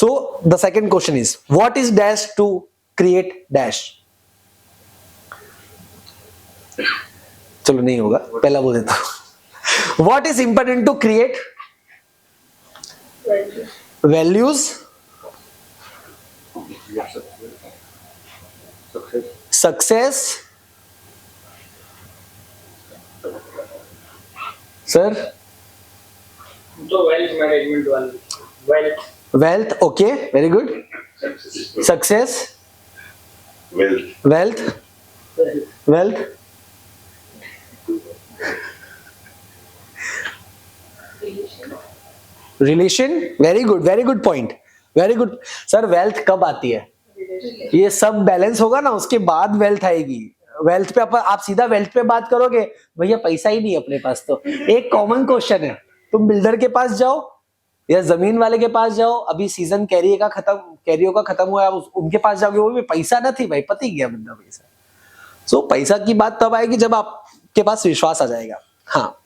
So the second question is, what is dash to create dash? चलो नहीं होगा, पहला बोल देता हूं. What is important to create? Values. Success. Sir? तो wealth management वाले. Wealth, okay, very good. Success. Wealth. Relation, very good point. Very good. Sir, wealth कब आती है? ये सब बैलेंस होगा ना, उसके बाद वेल्थ आएगी. वेल्थ पे आप सीधा वेल्थ पे बात करोगे, भैया पैसा ही नहीं अपने पास. तो एक कॉमन क्वेश्चन है, तुम बिल्डर के पास जाओ या जमीन वाले के पास जाओ, अभी सीजन कैरियो का खत्म हुआ है, उनके पास जाओगे, वो भी पैसा ना थी भाई, पति गया बंदा पैसा. सो पैसा की बात तब आएगी जब आपके पास विश्वास आ जाएगा. हाँ,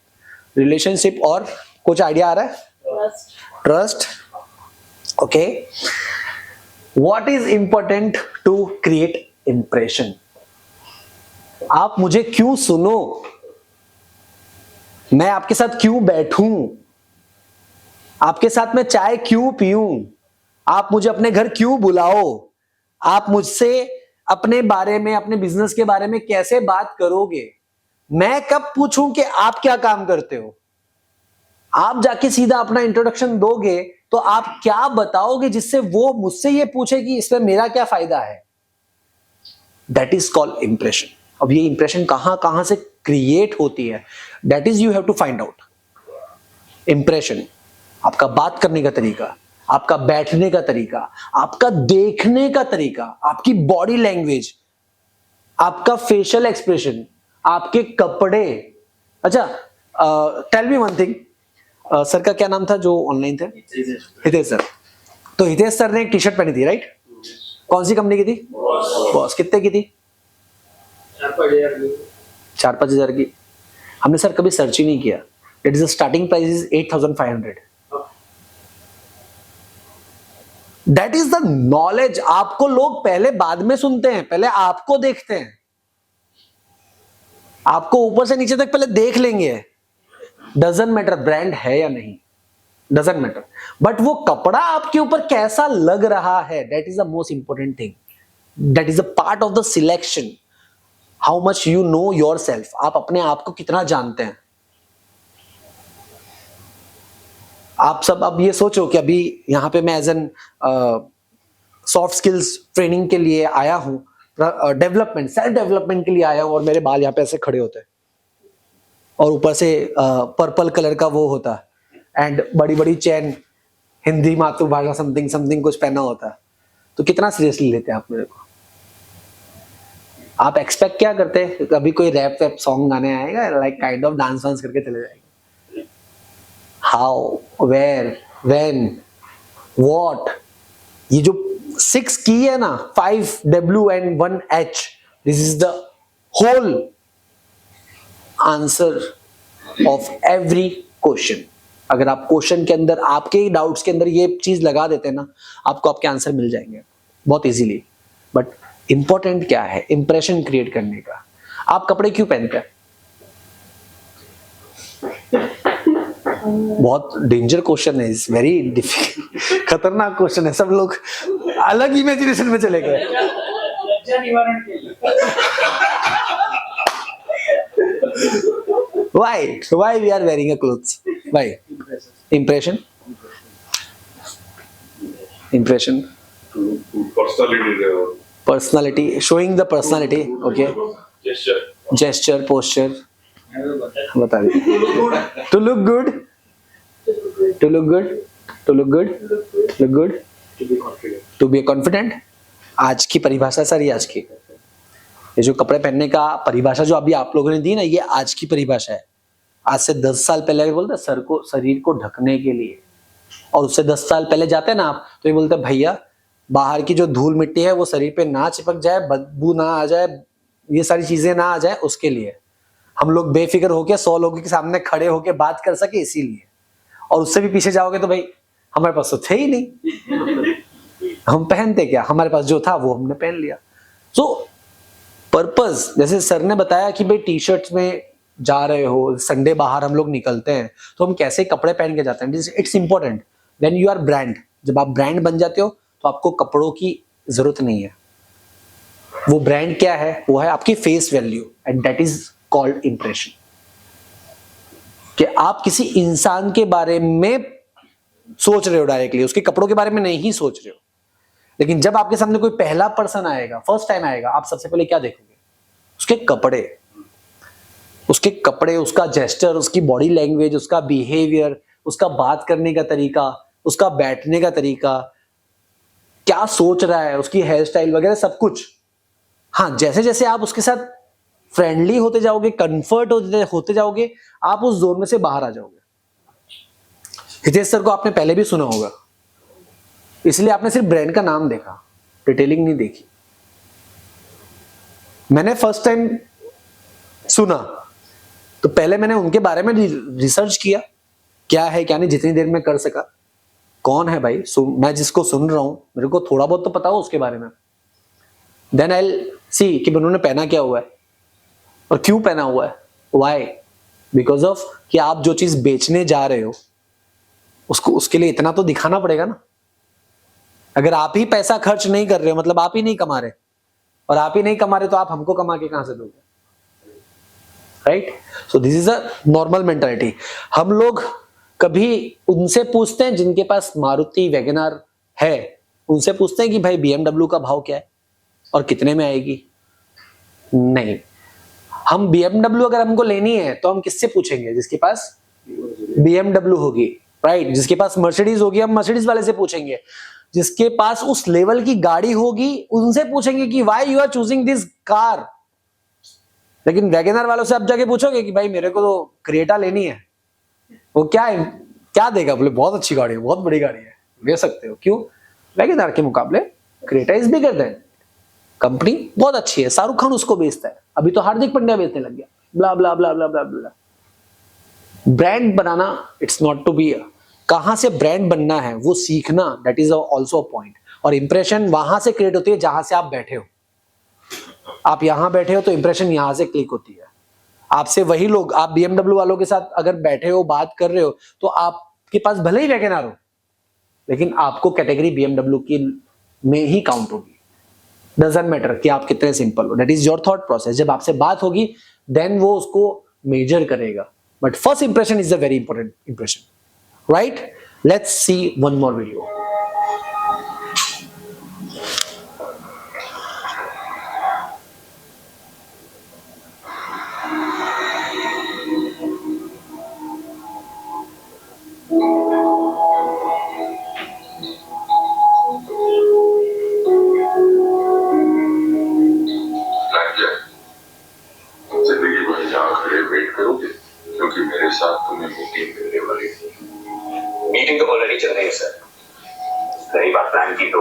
रिलेशनशिप और कुछ आइडिया आ रहा है? Trust. Okay. What is important to create impression? आप मुझे क्यों सुनो, मैं आपके साथ क्यों बैठूं, आपके साथ मैं चाय क्यों पीऊं, आप मुझे अपने घर क्यों बुलाओ, आप मुझसे अपने बारे में, अपने बिजनेस के बारे में कैसे बात करोगे, मैं कब पूछूं कि आप क्या काम करते हो. आप जाके सीधा अपना इंट्रोडक्शन दोगे तो आप क्या बताओगे जिससे वो मुझसे ये पूछे कि इसमें मेरा क्या फायदा है. That is called impression. अब ये इंप्रेशन कहां से क्रिएट होती है, that is you have to find out. Impression आपका बात करने का तरीका, आपका बैठने का तरीका, आपका देखने का तरीका, आपकी बॉडी लैंग्वेज, आपका फेशियल एक्सप्रेशन, आपके कपड़े. अच्छा, tell me one thing. Sir का क्या नाम था जो ऑनलाइन थे? हितेश सर. तो हितेश सर ने एक टी शर्ट पहनी थी, राइट? कौन सी कंपनी की थी? बॉस. कितने की थी? 4-5 हजार की. हमने सर कभी सर्च ही नहीं किया. It is starting price is 8,500. That is the knowledge. आपको लोग पहले बाद में सुनते हैं, पहले आपको देखते हैं. आपको ऊपर से नीचे तक पहले देख लेंगे. डजंट मैटर ब्रांड है या नहीं, डजंट मैटर, बट वो कपड़ा आपके ऊपर कैसा लग रहा है, that is the most important thing. That is a part of the selection. How much you know your self. आप अपने आप को कितना जानते हैं. आप सब अब ये सोचो कि अभी यहां पे मैं as an soft skills training के लिए आया हूं, डेवलपमेंट, सेल्फ डेवलपमेंट के लिए आया हूं, और मेरे बाल यहाँ पे ऐसे खड़े होते हैं और ऊपर से पर्पल कलर का वो होता है एंड बड़ी बड़ी चैन, हिंदी मातृभाषा समथिंग कुछ पहना होता है. तो कितना सीरियसली लेते हैं आप मेरे को? आप एक्सपेक्ट क्या करते हैं? कभी कोई रैप सॉन्ग गाने आएगा, लाइक काइंड ऑफ डांस वांस करके चले जाएंगे. हाउ, वेयर, व्हेन, व्हाट, ये जो 6 की है ना, 5 W and 1 H, this is the whole answer of every question. अगर आप क्वेश्चन के अंदर, आपके डाउट्स के अंदर ये चीज लगा देते हैं ना, आपको आपके आंसर मिल जाएंगे बहुत इजीली. बट इंपॉर्टेंट क्या है? इंप्रेशन क्रिएट करने का. आप कपड़े क्यों पहनते हैं? बहुत डेंजर क्वेश्चन है, इट्स वेरी डिफिकल्ट, खतरनाक क्वेश्चन है. सब लोग अलग इमेजिनेशन में चले गए. Why we are wearing a clothes? Why? Impression. Personality, showing the personality. Okay. Gesture, posture. बता दे. To look good. To be confident. आज की परिभाषा सर, ये आज की, ये जो कपड़े पहनने का परिभाषा जो अभी आप लोगों ने दी ना, ये आज की परिभाषा है. आज से 10 साल पहले बोलते सर को, शरीर को ढकने के लिए, और उससे 10 साल पहले जाते हैं ना आप, तो ये बोलते भैया बाहर की जो धूल मिट्टी है वो शरीर पे ना चिपक जाए, बदबू ना आ जाए, ये सारी चीजें ना आ जाए, उसके लिए हम लोग बेफिक्र होके 100 लोगों के सामने खड़े होके बात कर सके, इसीलिए. और उससे भी पीछे जाओगे तो भाई हमारे पास तो थे ही नहीं. हम पहनते क्या, हमारे पास जो था वो हमने पहन लिया। सो पर्पस, जैसे सर ने बताया कि भाई टी शर्ट्स में जा रहे हो, संडे बाहर हम लोग निकलते हैं तो हम कैसे कपड़े पहन के जाते हैं, it's important. When you are brand, जब आप ब्रांड बन जाते हो तो आपको कपड़ों की जरूरत नहीं है। वो ब्रांड क्या है, वो है आपकी face value, and that is called impression. कि आप किसी इंसान के बारे में सोच रहे हो डायरेक्टली, उसके कपड़ों के बारे में नहीं सोच रहे हो। लेकिन जब आपके सामने कोई पहला पर्सन आएगा, फर्स्ट टाइम आएगा, आप सबसे पहले क्या देखोगे, उसके कपड़े, उसके कपड़े, उसका जेस्चर, उसकी बॉडी लैंग्वेज, उसका बिहेवियर, उसका बात करने का तरीका, उसका बैठने का तरीका, क्या सोच रहा है, उसकी हेयर स्टाइल वगैरह सब कुछ। हाँ, जैसे जैसे आप उसके साथ फ्रेंडली होते जाओगे, कंफर्ट होते जाओगे, आप उस जोन में से बाहर आ जाओगे। हितेश सर को आपने पहले भी सुना होगा, इसलिए आपने सिर्फ ब्रांड का नाम देखा, डिटेलिंग नहीं देखी। मैंने फर्स्ट टाइम सुना तो पहले मैंने उनके बारे में रिसर्च किया, क्या है क्या नहीं, जितनी देर में कर सका। कौन है भाई, मैं जिसको सुन रहा हूं मेरे को थोड़ा बहुत तो पता हो उसके बारे में। देन आई सी कि उन्होंने पहना क्या हुआ है और क्यों पहना हुआ है, व्हाई, बिकॉज ऑफ कि आप जो चीज बेचने जा रहे हो उसको, उसके लिए इतना तो दिखाना पड़ेगा ना। अगर आप ही पैसा खर्च नहीं कर रहे हो, मतलब आप ही नहीं कमा रहे, और आप ही नहीं कमा रहे तो आप हमको कमा के कहां से दोगे, right. So this is a normal mentality. हम लोग कभी उनसे पूछते हैं जिनके पास मारुति वैगनआर है, उनसे पूछते हैं कि भाई BMW का भाव क्या है और कितने में आएगी? नहीं। हम BMW अगर हमको लेनी है तो हम किससे पूछेंगे, जिसके पास BMW होगी, राइट। जिसके पास मर्सिडीज होगी हम मर्सिडीज वाले से पूछेंगे। जिसके पास उस लेवल की गाड़ी होगी उनसे पूछेंगे कि why you are choosing this car. लेकिन वैगनआर वालों से आप जाके पूछोगे कि भाई मेरे को तो क्रेटा लेनी है, वो क्या देगा, बोले बहुत अच्छी गाड़ी है, बहुत बड़ी गाड़ी है, ले सकते हो। क्यों? वैगनआर के मुकाबले Creta is bigger than, company बहुत अच्छी है, शाहरुख खान उसको बेचता है, अभी तो हार्दिक पांड्या बेचने लग गया, blah blah blah blah blah blah. Brand बनाना, इट्स नॉट टू बी, कहां से ब्रांड बनना है वो सीखना, that is also a point. और इंप्रेशन वहां से क्रिएट होती है जहां से आप बैठे हो। आप यहां बैठे हो तो इंप्रेशन यहां से क्लिक होती है। आपसे वही लोग, आप BMW वालों के साथ अगर बैठे हो, बात कर रहे हो, तो आपके पास भले ही वैगनआर हो, लेकिन आपको कैटेगरी BMW की में ही काउंट होगी। डजंट मैटर कि आप कितने सिंपल हो, that is your thought process. जब आपसे बात होगी देन वो उसको मेजर करेगा, but first impression is a very important impression, right. Let's see one more video. जिंदगी भर यहाँ खड़े वेट करोगे, क्योंकि मेरे साथ तुम्हें मीटिंग मिलने वाली थी। मीटिंग तो ऑलरेडी चल रही है सर। रही बात प्लान की, तो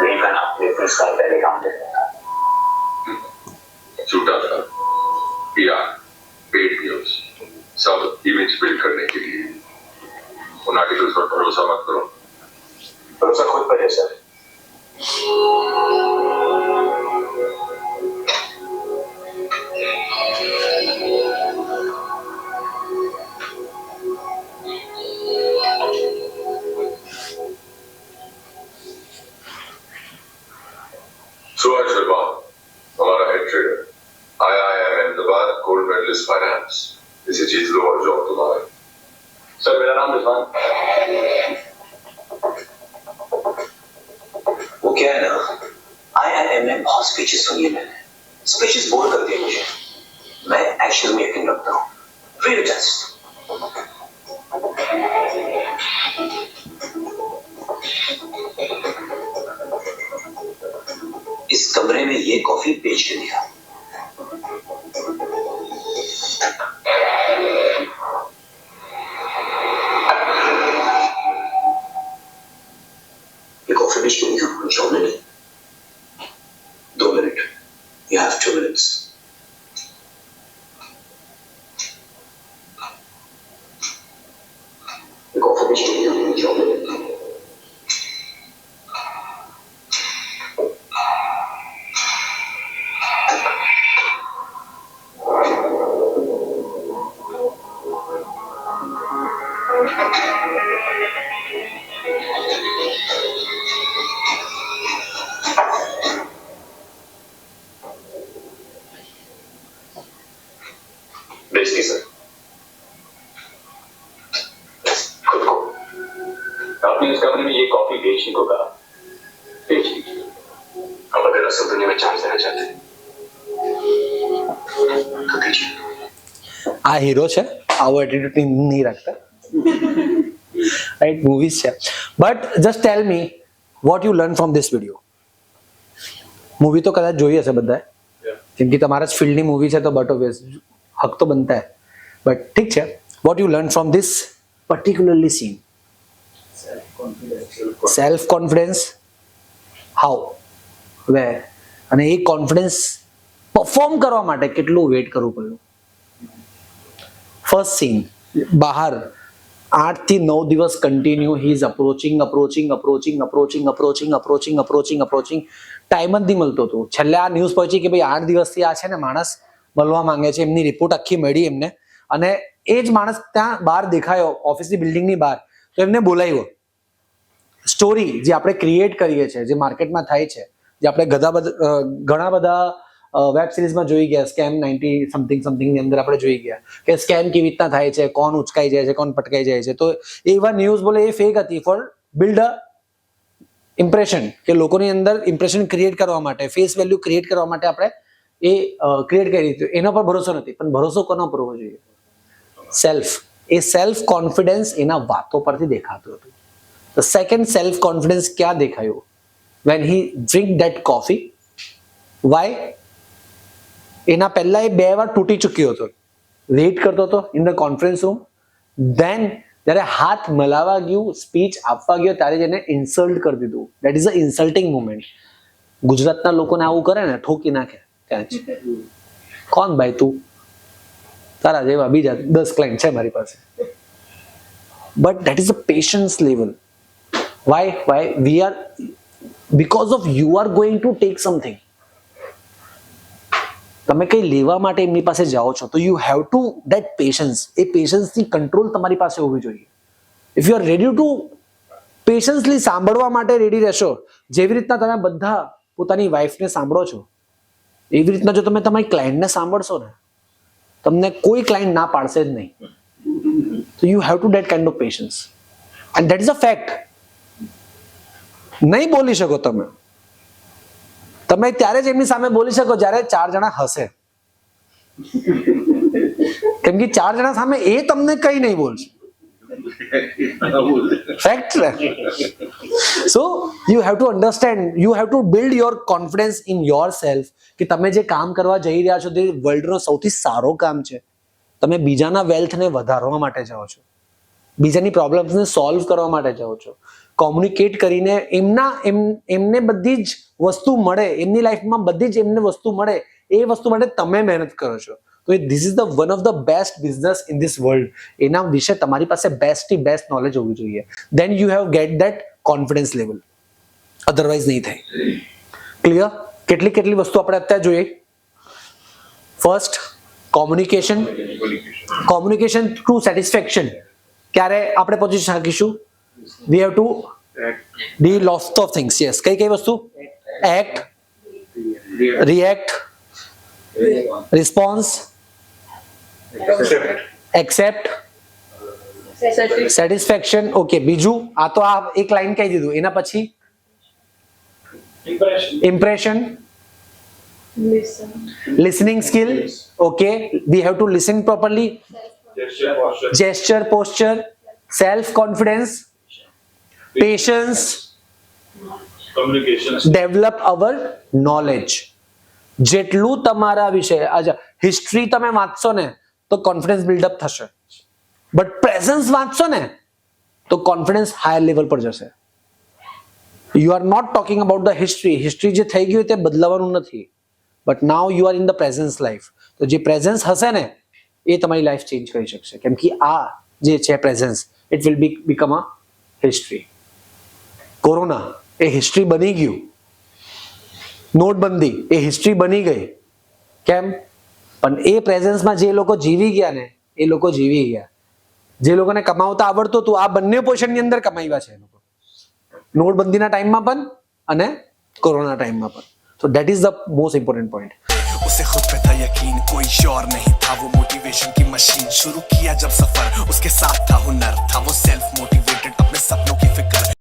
यही प्लान आपने 30 साल पहले काम कर रहा था। छूटा था PR, पेड व्यूज, सब इमेज बिल्ड करने के लिए। उन आर्टिकल्स पर भरोसा मत करो, भरोसा खुद पर है सर। सुभाष शर्मा हमारा head trader, IIM Ahmedabad gold medallist finance. इसे जीत लो और जॉब तुम्हारा। सर मेरा नाम रिजवान। वो क्या है ना, IIM में बहुत स्पीचेस सुनी है मैंने, स्पीचेस बोर करती है मुझे। मैं एक्शन में यकीन रखता हूँ। Free test. इस कमरे में ये कॉफी बेच के दिखा। ये कॉफी बेच के दिखा, जॉब में नहीं। 2 मिनट, you have 2 minutes. ये कॉफी बेच के दिखा, जॉब में नहीं। आपने उस कंपनी में ये कॉफी बेचने को कहा, बेच लीजिए। अब अगर असल दुनिया में चांस देना चाहते हैं तो दीजिए। આ હીરો છે, આવો એટીટ્યુડ નહીં રાખતા, રાઈટ? મૂવીઝ છે. But just tell me what you learn from this video. Movie તો કદાચ જોઈ હશે બધાએ, કેમ કે તમારા જ ફિલ્ડની મૂવી છે તો બટ ઓબ્વિયસ હક તો બનતા હે. બટ ઠીક છે, what you learn from this particularly scene? Self confidence. How? Where? અને એ કોન્ફિડન્સ પરફોર્મ કરવા માટે કેટલું વેઇટ કરવું પડ્યું? ફર્સ્ટ સીન, બહાર 8 થી 9 દિવસ continue he is approaching. Time જ નહીં મળતો હતો. છેલ્લે આ ન્યૂઝ પહોંચી કે ભાઈ 8 દિવસથી આ છે ને માણસ મળવા માંગે છે. એમની રિપોર્ટ આખી મળી એમને, અને એ જ માણસ ત્યાં બહાર દેખાયો ઓફિસની બિલ્ડિંગની બહાર, તો એમને બોલાવ્યો. સ્ટોરી જે આપણે ક્રિએટ કરીએ છીએ, જે માર્કેટમાં થાય છે, જે આપણે ઘણા બધા વેબ સિરીઝમાં જોઈ ગયા, સ્કેમ 90 સમથિંગ ની અંદર આપણે જોઈ ગયા કે સ્કેમ કેવી રીતના થાય છે, કોણ ઉચકાઈ જાય છે, કોણ પટકાઈ જાય છે. તો એવા ન્યૂઝ બોલે એ ફેક હતી ફોર બિલ્ડ અ ઇમ્પ્રેશન, કે લોકોની અંદર ઇમ્પ્રેશન ક્રિએટ કરવા માટે, ફેસ વેલ્યુ ક્રિએટ કરવા માટે આપણે એ ક્રિએટ કરી હતી. એના પર ભરોસો નથી. પણ ભરોસો કોના પર હોવો જોઈએ? સેલ્ફ. એ સેલ્ફ કોન્ફિડન્સ એના વાતો પરથી દેખાતું હતું. ધ સેકન્ડ સેલ્ફ કોન્ફિડન્સ ક્યાં દેખાયું? When he drink that coffee. Why? એના પહેલા એ 2 વાર તૂટી ચૂક્યો હતો, વેઇટ કરતો હતો in the conference room. Then જ્યારે હાથ મલાવા ગયું, સ્પીચ આપવા ગયો, ત્યારે જ એને ઇન્સલ્ટ કરી દીધું. That is a insulting moment. ગુજરાતના લોકોને આવું કરે ને ઠોકી નાખે ત્યાં જ. કોણ ભાઈ તું? તારા જેવા બીજા 10 ક્લાયન્ટ છે મારી પાસે. But that is a patience level. Why we are, because of you are going to take something. તમે કંઈ લેવા માટે એમની પાસે જાઓ છો તો you have to that patience. એ પેશન્સની કંટ્રોલ તમારી પાસે હોવી જોઈએ. If you are ready to patiently સાંભળવા માટે રેડી રહેશો, જેવી રીતના તમે બધા પોતાની વાઈફને સાંભળો છો, એવી રીતના જો તમે તમારી ક્લાયન્ટને સાંભળશો ને, તમને કોઈ ક્લાયન્ટ ના પાડશે જ નહીં. તો you have to that kind of patience, and that is a fact. નહીં બોલી શકો તમે ત્યારે જ એમની સામે બોલી શકો જ્યારે 4 જણા હશે. કેમ કે 4 જણા સામે એ તમને કઈ નહીં બોલશે. ફેક્ટ ને? So you have to understand, you have to build your confidence in your self, કે તમે જે કામ કરવા જઈ રહ્યા છો તે વર્લ્ડનો સૌથી સારો કામ છે. તમે બીજાના વેલ્થને વધારવા માટે જાઓ છો, બીજાની પ્રોબ્લેમ્સને સોલ્વ કરવા માટે જાઓ છો. કોમ્યુનિકેટ કરીને એમને બધી જ વસ્તુ મળે, એમની લાઈફમાં બધી જ એમને વસ્તુ મળે, એ વસ્તુ માટે તમે મહેનત કરો છો. તો this is the one of the best business in this world. એના વિશે તમારી પાસે બેસ્ટથી બેસ્ટ નોલેજ હોવી જોઈએ. Then you have get that confidence level. Otherwise નહીં થાય. ક્લિયર? કેટલી વસ્તુ આપણે અત્યારે જોઈએ. First, communication to satisfaction. ક્યારે આપણે પહોંચી શકીશું? We have to do lots of things. Yes. કઈ વસ્તુ? Act, react, response, accept, satisfaction. Okay. બીજું આ તો આ એક લાઈન કહી દીધું. એના પછી impression, listening skill. Okay. We have to listen properly. Gesture, posture, self confidence, patience, communication, develop our knowledge. જેટલું તમારા વિશે હિસ્ટ્રી તમે વાંચશો ને તો કોન્ફિડન્સ બિલ્ડઅપ થશે, બટ પ્રેઝન્સ વાંચશો ને તો કોન્ફિડન્સ હાયર લેવલ પર જશે. You are not talking about the history જે થઈ ગયું તે બદલાવાનું નથી, but now you are in the presence life. તો જે પ્રેઝન્સ હશે ને એ તમારી લાઈફ ચેન્જ કરી શકશે, કેમ કે આ જે છે presence, it will become a history. Corona A history બની ગયું, નોટબંધી એ હિસ્ટ્રી બની ગઈ. કેમ? પણ એ પ્રેઝન્સમાં જે લોકો જીવી ગયા ને એ લોકો જીવી ગયા. જે લોકોને કમાવતા આવડતું હતું આ બંને પોઝિશનની અંદર કમાવ્યા છે એ લોકો, નોટબંધીના ટાઈમમાં પણ અને કોરોના ટાઈમમાં પણ. So that is the most important point. उसे खुद पे था यकीन, कोई शोर नहीं था, वो मोटिवेशन की मशीन. शुरू किया जब सफर उसके साथ था हुनर, था वो सेल्फ मोटिवेटेड. अपने सपनों की फिक्र